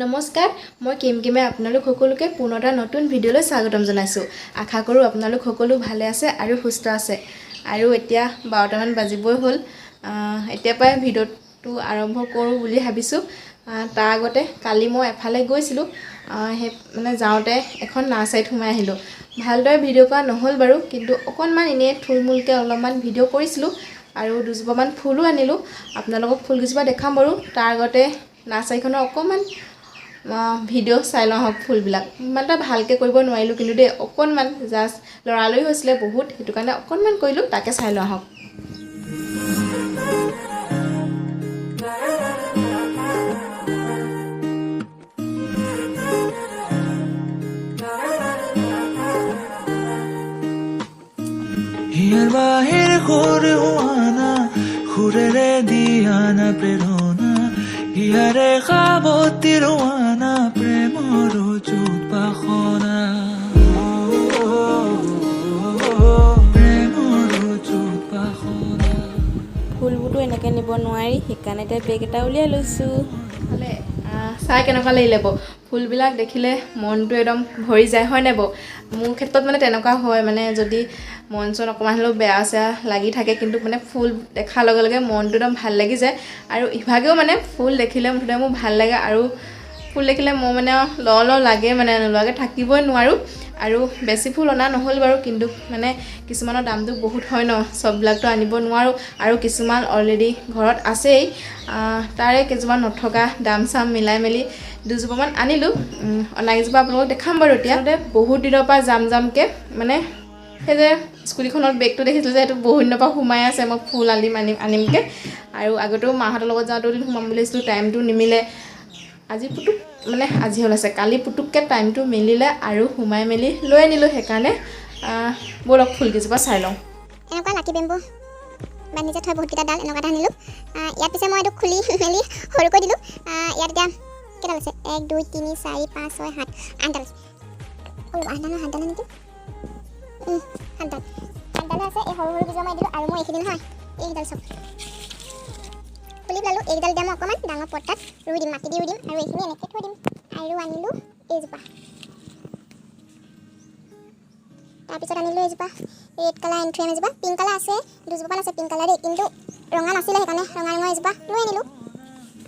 নমস্কাৰ মই কিমকিমে আপোনালোক সকলোকে পুনৰ এটা নতুন ভিডিঅ'লৈ স্বাগতম জনাইছোঁ। আশা কৰোঁ আপোনালোক সকলো ভালে আছে আৰু সুস্থ আছে। আৰু এতিয়া 12টামান বাজিবই হ'ল। এতিয়া পৰাই ভিডিঅ'টো আৰম্ভ কৰোঁ বুলি ভাবিছোঁ। তাৰ আগতে কালি মই এফালে গৈছিলোঁ। সেই মানে যাওঁতে এখন নাৰ্চাৰীত সোমাই আহিলোঁ। ভালদৰে ভিডিঅ' কৰা নহ'ল বাৰু, কিন্তু অকণমান এনেই থুলমূলকৈ অলপমান ভিডিঅ' কৰিছিলোঁ আৰু দুজোপামান ফুলো আনিলোঁ। আপোনালোকক ফুলকেইজোপা দেখাম বাৰু। তাৰ আগতে নাৰ্চাৰীখনৰ অকণমান ভিডিঅ' চাই লওঁ হওক। ফুলবিলাক ইমান এটা ভালকৈ কৰিব নোৱাৰিলোঁ, কিন্তু দেই অকণমান জাষ্ট লৰালৰি হৈছিলে বহুত, সেইটো কাৰণে অকণমান কৰিলোঁ। তাকে চাই লওঁ হওক। হিয়াৰ বাহিৰ সুৰে হোৱানা সুৰেৰে দিয়ানা প্ৰেৰণা হিয়াৰে সাৱতী ৰোৱানা প্ৰেমৰ চুপাসনা প্ৰেমৰ চুপাসনা। ফুলবোৰতো এনেকৈ নিব নোৱাৰি, সেইকাৰণে এতিয়া বেগ এটা উলিয়াই লৈছোঁ। ভালে চাই কেনেকুৱা লাগিলে বাৰু? ফুলবিলাক দেখিলে মনটো একদম ভৰি যায়, হয় নাই বাৰু? মোৰ ক্ষেত্ৰত মানে তেনেকুৱা হয়, মানে যদি মন চন অকণমান হ'লেও বেয়া চেয়া লাগি থাকে, কিন্তু মানে ফুল দেখাৰ লগে লগে মনটো একদম ভাল লাগি যায়। আৰু ইভাগেও মানে ফুল দেখিলে মুঠতে মোৰ ভাল লাগে, আৰু ফুল দেখিলে মোৰ মানে ল লাগে, মানে নোলোৱাকৈ থাকিবই নোৱাৰোঁ। আৰু বেছি ফুল অনা নহ'ল বাৰু, কিন্তু মানে কিছুমানৰ দামটো বহুত হয় ন, চববিলাকতো আনিব নোৱাৰোঁ। আৰু কিছুমান অলৰেডি ঘৰত আছেই, তাৰে কিছুমান নথকা দাম চাম মিলাই মেলি দুজোপামান আনিলোঁ। অনা কেইজোপা আপোনালোকক দেখাম বাৰু। এতিয়া বহুত দিনৰ পৰা জামকৈ মানে সেই যে স্কুটিখনত বেগটো দেখিছিলোঁ যে, সেইটো বহুত দিনৰ পৰা সোমাই আছে। মই ফুল আনিমকৈ, আৰু আগতেও মাহঁতৰ লগত যাওঁতেও এদিন সোমাম বুলি ভাবিছিলোঁ, টাইমটো নিমিলে। আজি হ'ল আছে, কালি পুটুককৈ টাইমটো মিলিলে আৰু সোমাই মেলি লৈ আনিলোঁ। সেইকাৰণে ব'লক ফুলকেইজোপা চাই লওঁ। এনেকুৱা লাকি বেম্বু বান্ধি যে থৈ বহুতকেইটা ডাল এনেকুৱা এটা আনিলোঁ। ইয়াত পিছে মই এইটো খুলি মেলি সৰুকৈ দিলোঁ। ইয়াত এতিয়া কেইডাল আছে? 1 2 3 4 5 6 7 8ডাল আছে। 8ডাল নেকি? 8ডাল আছে। এই সৰু কেইজোপা মই দিলোঁ, আৰু মই এইখিনি নহয়, এইকেইডাল চব খুলি পেলালোঁ। এইকেইডাল এতিয়া মই অকণমান ডাঙৰ পটাত ৰুই দিম, মাটি দি ৰুই দিম, আৰু এইখিনি এনেকৈ থৈ দিম। আৰু আনিলোঁ এইজোপা, তাৰপিছত আনিলোঁ এইজোপা ৰেড কালাৰ এন্থ্ৰিয়াম, এজোপা পিংক কালাৰ আছে, দুজোপামান আছে পিংক কালাৰ দেই, কিন্তু ৰঙা নাছিলে, সেইকাৰণে ৰঙা এজোপা লৈ আনিলোঁ।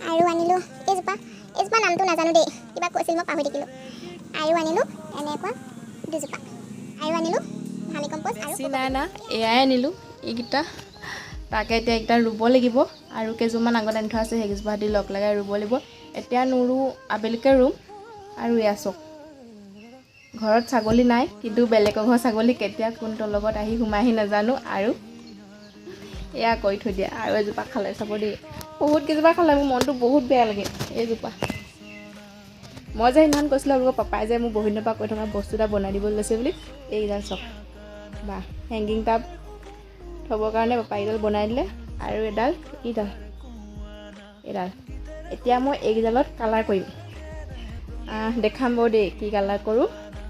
আৰু আনিলোঁ এইজোপা নামটো নাজানো দেই, কিবা কৈছিল মই পাহৰি থাকিলোঁ। আৰু আনিলোঁ এনেকুৱা দুজোপা, আৰু আনিলোঁ ভাৰ্মি কম্প'ষ্ট আৰু নাই এয়াই আনিলোঁ এইকেইটা। তাকে এতিয়া এইকেইটা ৰুব লাগিব, আৰু কেইজোপামান আগত আনি থোৱা আছে, সেইকেইজোপা দি লগ লগাই ৰুব লাগিব। এতিয়া নোৰোঁ, আবেলিকৈ ৰুম। আৰু এয়া চক, ঘৰত ছাগলী নাই, কিন্তু বেলেগৰ ঘৰৰ ছাগলী কেতিয়া কোনটোৰ লগত আহি সোমাইহি নাজানো। আৰু এয়া কৰি থৈ দিয়া, আৰু এজোপা খালে চাব দেই, বহুত কেইজোপা খালে, মোৰ মনটো বহুত বেয়া লাগে। এইজোপা মই যে সিদিনাখন কৈছিলোঁ আপোনালোকৰ পাপাই যে মোৰ বহুত দিনৰ পৰা কৈ থকা বস্তু এটা বনাই দিবলৈ লৈছে বুলি, এইকেইডাল চক বা হেংগিং টাব থ'বৰ কাৰণে পাপাই এইডাল বনাই দিলে। আৰু এইডাল এতিয়া মই এইকেইডালত কালাৰ কৰিম। দেখাম বাৰু দেই কি কালাৰ কৰোঁ।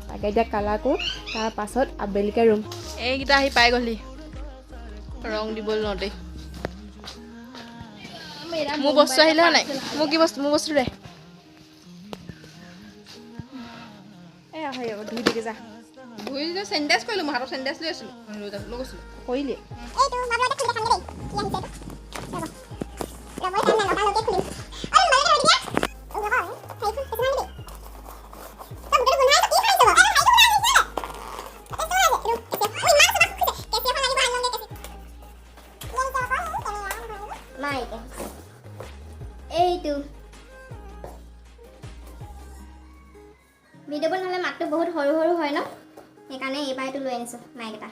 তাকে এতিয়া কালাৰ কৰোঁ, তাৰ পাছত আবেলিকৈ ৰুম। এইকেইটা আহি পাই গ'লহি ৰং দিবলৈ লওঁতেই। মোৰ বস্তু আহিলে নাই? মোৰ বস্তু দে। ধুই দিকে যা, ধুই যে চেণ্ডেজ কৰিলোঁ, মই হাতত চেণ্ডেজ লৈ আছিলোঁ, লৈ গৈছিলোঁ কৰিলি। এইটো বাবুহঁতে খুলি দেখাম দেই, কি আহিছে এইটো। ৰ'ব টাইম নাই, 9টালৈকে খুলিম। এইটো ভিডিঅ'বোৰ নহ'লে মাতটো বহুত সৰু সৰু হয় ন, সেইকাৰণে এইবাৰ এইটো লৈ আনিছোঁ মাইক এটা।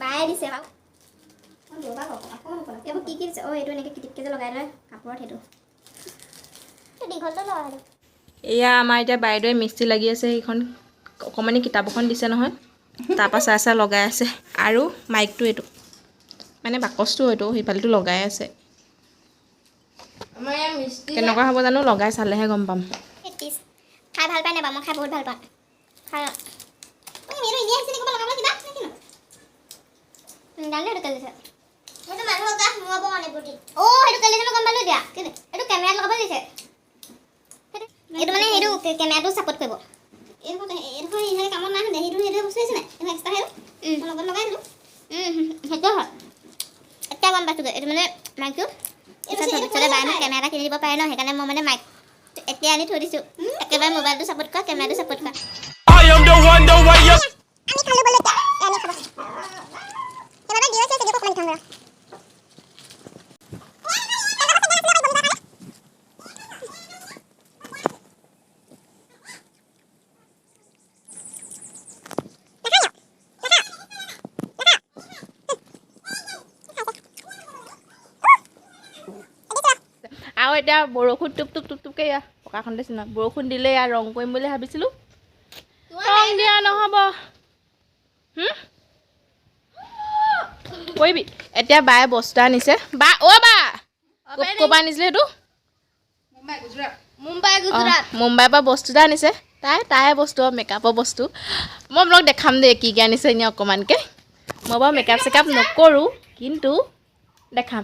বায়ে দিছে বাৰু। এইবোৰ কি দিছে? এইটো এনেকৈ কিটিককৈ যে লগাই লয় কাপোৰত, সেইটো দীঘলটো লয়। এয়া আমাৰ এতিয়া বাইদেৱে মিস্ত্ৰী লাগি আছে, সেইখন অকণমানি কিতাপ এখন দিছে নহয়, তাৰপৰা চাই লগাই আছে। আৰু মাইকটো এইটো মানে বাকচটো হয়তো সিফালেতো লগাই আছে। কেনেকুৱা হ'ব জানো, লগাই চালেহে গম পাম। খাই ভাল পাই নাবা? মই খাই বহুত ভাল পাওঁ। খাই জানিলে ও হেতু কেলে জানো গম পালো দিয়া এটো ক্যামেৰা লগাব দিছে এটো মানে হেতু ক্যামেৰাটো সাপোৰ্ট কৰিব এটো ইহে কামত নাই হনে হেতু বস্তু আছে নাই এটো এক্সট্ৰা হেতু লগত লগাই দিলো হেতু হয় এতিয়া গম পাইছো এটো মানে মাইকটো চলে বাই ক্যামেৰা কিনি দিব পাৰে ন হেকাৰণে মই মানে মাইক এতিয়া আনি থৈ দিছো একেবাৰে মোবাইলটো সাপোৰ্ট কৰা ক্যামেৰাটো সাপোৰ্ট কৰা I am the one, the way you আমি খালো বলে আমি খাবো এবারে দিয়েছে সেটা কোন খাবো আৰু এতিয়া বৰষুণ টুপ টুপ টুপ টুপকে পকাখন দিছে ন বৰষুণ দিলে ইয়াৰ ৰং কৰিম বুলি ভাবিছিলোঁ ৰং দিয়া নহ'ব কৰিবি এতিয়া বায়ে বস্তু আনিছে বা বা ক'ৰপৰা আনিছিলে সেইটো মুম্বাইৰ পৰা বস্তু এটা আনিছে তাই বস্তু মেকআপৰ বস্তু মই আপোনাক দেখাম দেই কি কি আনিছে এনেই অকণমানকৈ মই বাৰু মেকআপ চেকআপ নকৰোঁ কিন্তু দেখাম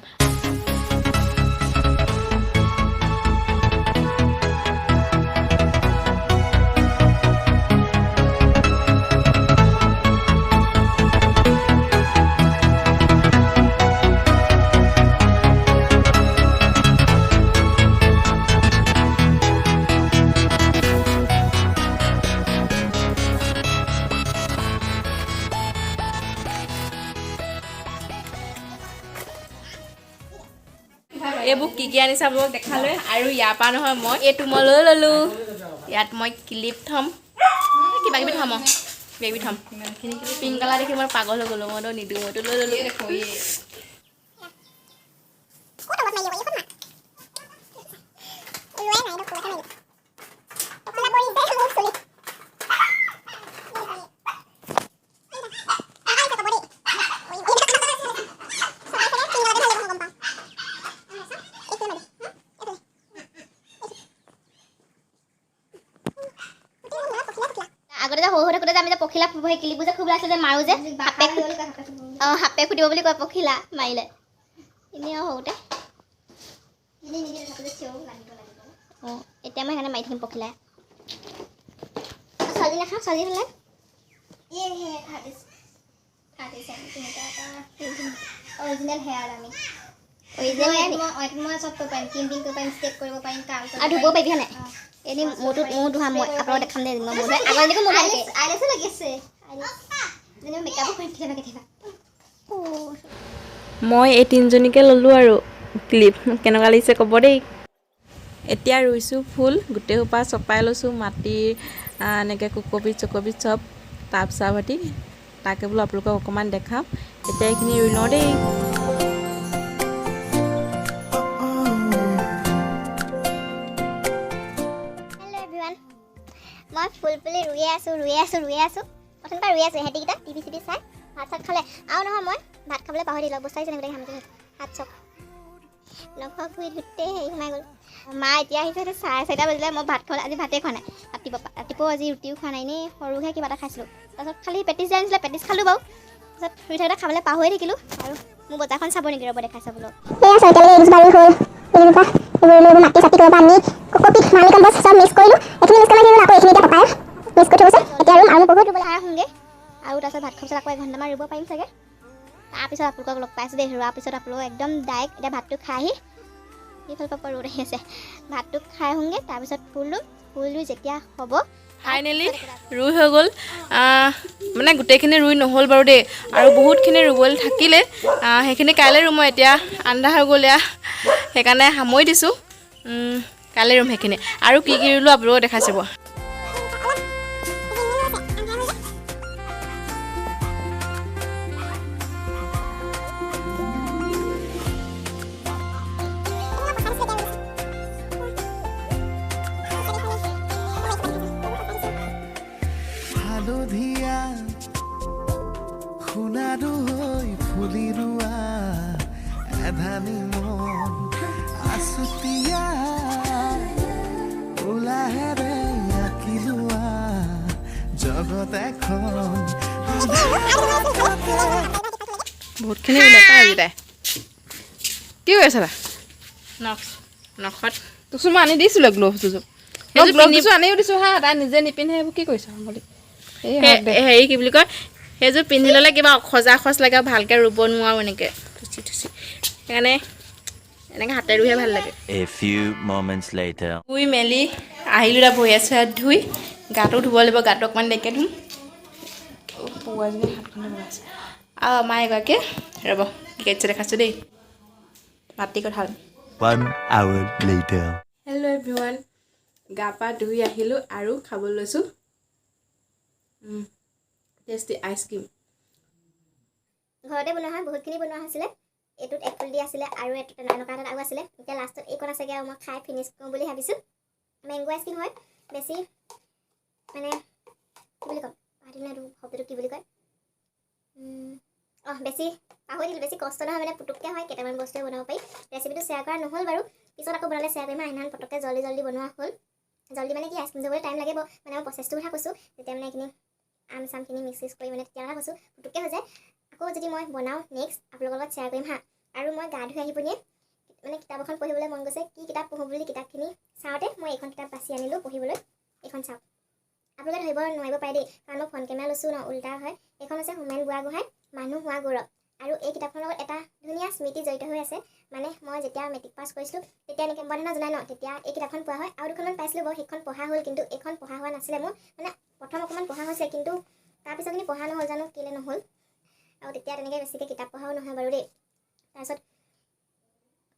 এইবোৰ কি কি আনিছে আপোনালোক দেখালৈ আৰু ইয়াৰ পৰা নহয় মই এইটো মই লৈ ল'লোঁ ইয়াত মই ক্লিপ থ'ম কিবা কিবি থ'ম কিবা কিবি থ'ম পিংক কালাৰ দেখি মই পাগল হৈ গ'লোঁ মইতো নিদিওঁ মইতো লৈ ল'লোঁ আগতে যে সৰু থাকোঁতে যে আমি যে পখিলা কিলিবোৰ যে খুব লাগিছিল যে মাৰো যে সাপে খুটিব বুলি কয় পখিলা মাৰিলে এনেই আৰু সৰুতে অঁ এতিয়া মই সেইকাৰণে মাৰি থাকিম পখিলা ছোৱালী নাখাওঁ ছোৱালী হ'লে অৰিজিনেল হেয়াৰ আমি মই চব কৰিব পাৰিম কিম্পিং কৰিব পাৰিম ষ্টেপ কৰিব পাৰিম আৰু ধুব পাৰিবি হয় নাই এনেই মোৰ ধোৱা মই আপোনালোকক দেখাম দে মই মোৰ আগৰ দিনটো মোৰ আইলেছো লাগি আছে মেকআপো কৰি কেতিয়াবা কেতিয়াবা মই এই তিনিজনীকে ল'লোঁ আৰু ক্লিপ কেনেকুৱা লাগিছে ক'ব দেই এতিয়া ৰুইছোঁ ফুল গোটেই সোপা চপাই লৈছোঁ মাটিৰ এনেকৈ কুকবিত চকবিত চব টাব চাব সৈতে তাকে বোলো আপোনালোকক অকণমান দেখাম এতিয়া এইখিনি ৰুই লওঁ দেই মই ফুল পুলি ৰুই আছোঁ প্ৰথমবাৰ ৰুই আছোঁ সিহঁতিকেইটা টিভি চিভি চাই ভাত চাত খালে আৰু নহয় মই ভাত খাবলৈ পাহৰি দিলোঁ বস্তাইছে নেকি খামতে ভাত চব নখৰ ফুৰি গোটেই হেৰি সোমাই গ'ল মা এতিয়া আহিছে 4:30 বাজিলে মই ভাত খাবলৈ আজি ভাতেই খোৱা নাই ৰাতিপুৱা আজি ৰুটিও খোৱা নাই এনেই সৰুহে কিবা এটা খাইছিলোঁ তাৰপিছত খালি পেটিছ যে আনিছিলে পেটিছ খালোঁ বাৰু তাৰপিছত ৰুই থাকোঁতে খাবলৈ পাহৰি থাকিলোঁ আৰু মোৰ বজাৰখন চাব নেকি ৰ'ব দেখাই চাবলৈ মাটি চাটি কৰিব আনি কপিত মালি কম্পষ্ট চব মিক্স কৰিলোঁ এইখিনি মিক্স কৰি আকৌ এইখিনি এতিয়া পকাই মিক্স কৰি থৈছে এতিয়া ৰুম আৰু বহুত ৰুবলৈ আহোঁগৈ আৰু তাৰপিছত ভাত খোৱাৰ পিছত আকৌ এঘণ্টামান ৰুব পাৰিম চাগে তাৰপিছত আপোনালোকক লগ পাইছোঁ দেই ৰোৱাৰ পিছত আপোনালোক একদম ডাইৰেক্ট এতিয়া ভাতটো খাই আহি এইফালৰ পৰা ৰ'দ আহি আছে ভাতটো খাই আহোঁগৈ তাৰপিছত ফুল ৰুই যেতিয়া হ'ব ফাইনেলি ৰুই হৈ গ'ল মানে গোটেইখিনি ৰুই নহ'ল বাৰু দেই আৰু বহুতখিনি ৰুবলৈ থাকিলে সেইখিনি কাইলৈ ৰুম মই এতিয়া আন্ধা হৈ গ'ল এয়া সেইকাৰণে সামৰি দিছোঁ কাইলৈ ৰুম সেইখিনি আৰু কি কি ৰুলোঁ আপোনালোকক দেখাই চাব হালধীয়া সোণাৰু হৈ ফুলি ৰোৱা এধানি মন আছুতীয়া উলাহেৰে আঁকি লোৱা জগত এখন বহুতখিনি ৰুলে পাই আজি তাই কি কৰি আছা নখত তোকচোন মই আনি দিছিলোঁ গ্ল'ভছ দুযোৰ গ্ল'ভছ আনিও দিছোঁ হা তাই নিজে নিপিন্ধে এইবোৰ কি কৰিছা বুলি এই হেৰি কি বুলি কয় সেইযোৰ পিন্ধি ল'লে কিবা খজা খজ লাগে ভালকৈ ৰুব নোৱাৰোঁ এনেকৈ থুচি সেইকাৰণে এনেকৈ হাতে ৰুইহে ভাল লাগে A few moments later. ধুই মেলি আহিলোঁ এতিয়া ভৰি আছে ধুই গাটো ধুব লাগিব গাটো অকণমান দেৰিকৈ ধুম হাতখনে বনাইছে আৰু আমাৰ এগৰাকীয়ে ৰ'ব গেটছে দেখাইছোঁ দেই মাটি কঁঠাল 1 hour later. হেল্ল' এভৰিৱান গা পা ধুই আহিলোঁ আৰু খাবলৈ লৈছোঁ টেষ্টি আইচক্ৰীম ঘৰতে বনোৱা হয় বহুতখিনি বনোৱা হৈছিলে এইটোত এপল দি আছিলে আৰু এইটোত এনেকুৱা এটা আৰু আছিলে এতিয়া লাষ্টত এইকণ আছেগৈ আৰু মই খাই ফিনিছ কৰোঁ বুলি ভাবিছোঁ মেংগ' আইচক্ৰীম হয় বেছি মানে কি বুলি ক'ম পাহৰিলোঁ এইটো শব্দটো কি বুলি কয় বেছি পাহৰি দিলোঁ বেছি কষ্ট নহয় মানে পুটুককৈ হয় কেইটামান বস্তুৱে বনাব পাৰি ৰেচিপিটো শ্বেয়াৰ কৰা নহ'ল বাৰু পিছত আকৌ বনালে শ্বেয়াৰ কৰিম সেইদিনাখন পটককৈ জল্দি বনোৱা হ'ল জল্দি মানে কি আইচক্ৰীম যাবলৈ টাইম লাগিব মানে মই প্ৰচেছটোৰ কথা কৈছোঁ তেতিয়া মানে এইখিনি আম চামখিনি মিক্স কৰি মানে তেতিয়া কথা কৈছোঁ পুটুককৈ হৈ যায় আকৌ যদি মই বনাওঁ নেক্সট আপোনালোকৰ লগত শ্বেয়াৰ কৰিম হা আৰু মই গা ধুই আহি পিনিয়ে মানে কিতাপ এখন পঢ়িবলৈ মন গৈছে কি কিতাপ পঢ়োঁ বুলি কিতাপখিনি চাওঁতে মই এইখন কিতাপ বাছি আনিলোঁ পঢ়িবলৈ এইখন চাওক আপোনালোকে ধৰিব নোৱাৰিব পাৰে দেই কাৰণ মই ফ্ৰণ্ট কেমেৰা লৈছোঁ ন উল্টা হয় এইখন হৈছে হোমেন বুঢ়াগোহাঁই মানুহ হোৱা গৌৰৱ আৰু এই কিতাপখনৰ লগত এটা ধুনীয়া স্মৃতি জড়িত হৈ আছে মানে মই যেতিয়া মেট্ৰিক পাছ কৰিছিলোঁ তেতিয়া এনেকৈ বন্ধনা জনাই ন তেতিয়া এই কিতাপখন পঢ়া হয় আৰু দুখনমান পাইছিলোঁ বাৰু সেইখন পঢ়া হ'ল কিন্তু এইখন পঢ়া হোৱা নাছিলে মোৰ মানে প্ৰথম অকণমান পঢ়া হৈছিলে কিন্তু তাৰপিছতখিনি পঢ়া নহ'ল জানো কেলৈ নহ'ল আৰু তেতিয়া তেনেকৈ বেছিকৈ কিতাপ পঢ়াও নহয় বাৰু দেই তাৰপিছত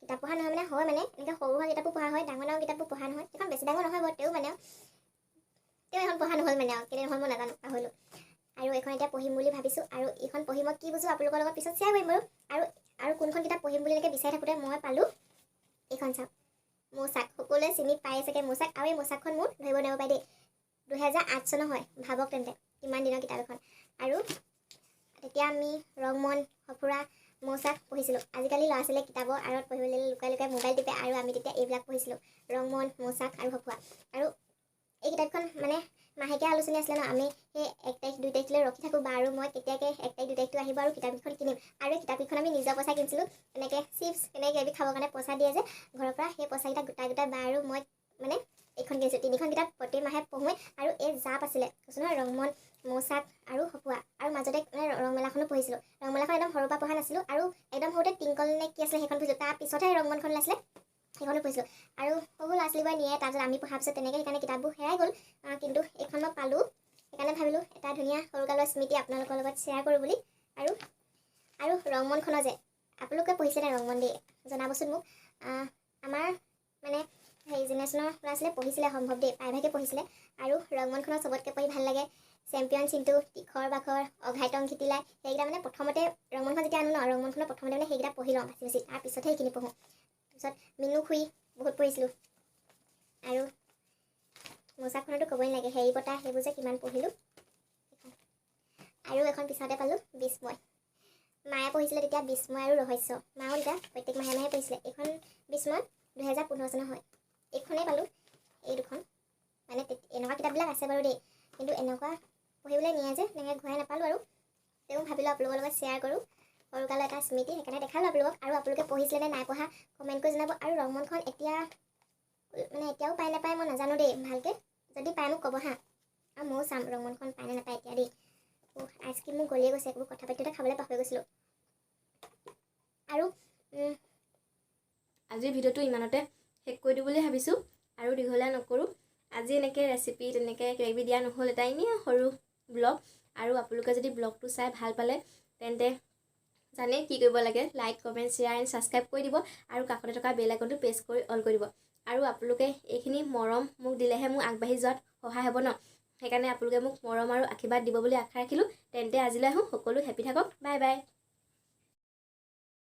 কিতাপ পঢ়া নহয় মানে হয় মানে এনেকৈ সৰু সুৰা কিতাপো পঢ়া হয় ডাঙৰ কিতাপো পঢ়া নহয় এখন বেছি ডাঙৰ নহয় বাৰু তেওঁ এখন পঢ়া নহ'ল মানে আৰু কেলৈ নহ'ল মই নাজানো পাহৰিলোঁ আৰু এইখন এতিয়া পঢ়িম বুলি ভাবিছোঁ আৰু এইখন পঢ়ি মই কি বুজোঁ আপোনালোকৰ লগত পিছত শ্বেয়াৰ কৰিম বাৰু আৰু কোনখন কিতাপ পঢ়িম বুলি এনেকৈ বিচাৰি থাকোঁতে মই পালোঁ এইখন চাওক মৌচাক সকলোৱে চিনি পাই চাগে মৌচাক আৰু এই মৌচাকখন মোৰ ধৰিব নোৱাৰিব পাৰে দেই 2008 চনৰ হয় ভাবক তেন্তে কিমান দিনৰ কিতাপ এখন আৰু তেতিয়া আমি ৰংমন সফুৰা মৌচাক পঢ়িছিলোঁ আজিকালি ল'ৰা ছোৱালীয়ে কিতাপৰ আঁৰত পঢ়িবলৈ লুকাই মোবাইল টিপে আৰু আমি তেতিয়া এইবিলাক পঢ়িছিলোঁ ৰংমন মৌচাক আৰু সফুৰা আৰু এই কিতাপখন মানে মাহেকীয়া আলোচনী আছিলে ন আমি সেই 1 তাৰিখ 2 তাৰিখলৈ ৰখি থাকোঁ বা আৰু মই কেতিয়াকৈ 1 তাৰিখ 2 তাৰিখটো আহিব আৰু কিতাপকেইখন কিনিম আৰু এই কিতাপকেইখন আমি নিজৰ পইচা কিনিছিলোঁ এনেকৈ চিপছ এনেকৈ এবিধ খাবৰ কাৰণে পইচা দিয়ে যে ঘৰৰ পৰা সেই পইচাকেইটা গোটাই বা আৰু মই মানে এইখন কিনিছোঁ 3খন কিতাপ প্ৰতি মাহে পঢ়োঁ আৰু এই জাপ আছিলে কৈছোঁ নহয় ৰংমন মৌচাক আৰু সফুৱা আৰু মাজতে মানে ৰংমেলাখনো পঢ়িছিলোঁ ৰংমেলাখন একদম সৰুৰ পৰা পঢ়া নাছিলোঁ আৰু একদম সৰুতে টিংকল নে কি আছিলে সেইখন পঢ়িছিলোঁ তাৰপিছতহে ৰংমনখন ওলাইছিলে সেইখনো পঢ়িছিলোঁ আৰু সৰু ল'ৰা ছোৱালীবোৰে নিয়ে তাৰপিছত আমি পঢ়াৰ পিছত তেনেকৈ সেইকাৰণে কিতাপবোৰ হেৰাই গ'ল কিন্তু এইখন মই পালোঁ সেইকাৰণে ভাবিলোঁ এটা ধুনীয়া সৰুকালৰ স্মৃতি আপোনালোকৰ লগত শ্বেয়াৰ কৰোঁ বুলি আৰু ৰংমনখনৰ যে আপোনালোকে পঢ়িছেনে ৰংমন দেই জনাবচোন মোক আমাৰ মানে হেৰি জেনেৰেশ্যনৰ ল'ৰা ছোৱালীয়ে পঢ়িছিলে সম্ভৱ দেই প্ৰায়ভাগে পঢ়িছিলে আৰু ৰংমনখনৰ চবতকৈ পঢ়ি ভাল লাগে চেম্পিয়ন চিন্তু তীখৰ বাখৰ অঘাইটং ঘিতিলাই সেইকেইটা মানে প্ৰথমতে ৰংমনখন যেতিয়া আনো ন ৰংমনখনৰ প্ৰথমতে মানে সেইকেইটা পঢ়ি লওঁ বাচি তাৰপিছতহে সেইখিনি পঢ়োঁ তাৰপিছত মিনু খুৰী বহুত পঢ়িছিলোঁ আৰু মৌচাকখনতো ক'বই নালাগে হেৰি পতা সেইবোৰ যে কিমান পঢ়িলোঁ আৰু এখন পিছতে পালোঁ বিস্ময় মায়ে পঢ়িছিলে তেতিয়া বিস্ময় আৰু ৰহস্য মাও তেতিয়া প্ৰত্যেক মাহে পঢ়িছিলে এইখন বিস্ময় 2015 চনৰ হয় এইখনেই পালোঁ এই দুখন মানে এনেকুৱা কিতাপবিলাক আছে বাৰু দেই কিন্তু এনেকুৱা পঢ়িবলৈ নিয়ে যে এনেকৈ ঘূৰাই নাপালোঁ আৰু তেওঁ ভাবিলোঁ আপোনালোকৰ লগত শ্বেয়াৰ কৰোঁ সৰুকালৰ এটা স্মৃতি সেইকাৰণে দেখালোঁ আপোনালোকক আৰু আপোনালোকে পঢ়িছিলে নে নাই পঢ়া কমেণ্ট কৰি জনাব আৰু ৰংমনখন এতিয়া মানে এতিয়াও পাই নাপায় মই নাজানো দেই ভালকৈ যদি পাই মোক ক'ব হা আৰু ময়ো চাম ৰংমনখন পাই নে নাপায় এতিয়া দেই আইচক্ৰীম মোক গলিয়ে গৈছে একবোৰ কথা পাতিতে খাবলৈ পাহৰি গৈছিলোঁ আৰু আজিৰ ভিডিঅ'টো ইমানতে শেষ কৰি দিওঁ বুলি ভাবিছোঁ আৰু দীঘলীয়া নকৰোঁ আজি এনেকৈ ৰেচিপি তেনেকৈ কিবাকিবি দিয়া নহ'ল এটা এনেই সৰু ব্লগ আৰু আপোনালোকে যদি ব্লগটো চাই ভাল পালে তেন্তে জানে কি কৰিব লাগে like comment share and subscribe কৰি দিব আৰু কাষতে থকা বেল আইকনটো প্ৰেছ কৰি অল কৰি দিব আৰু আপোনালোকে এইখিনি মৰম মোক দিলেহে মোক আগবাঢ়ি যোৱাত সহায় হ'ব ন সেইকাৰণে আপোনালোকে মোক মৰম আৰু আশীৰ্বাদ দিব বুলি আশা ৰাখিলোঁ তেন্তে আজিলৈ আহোঁ সকলো হেপী থাকক বাই বাই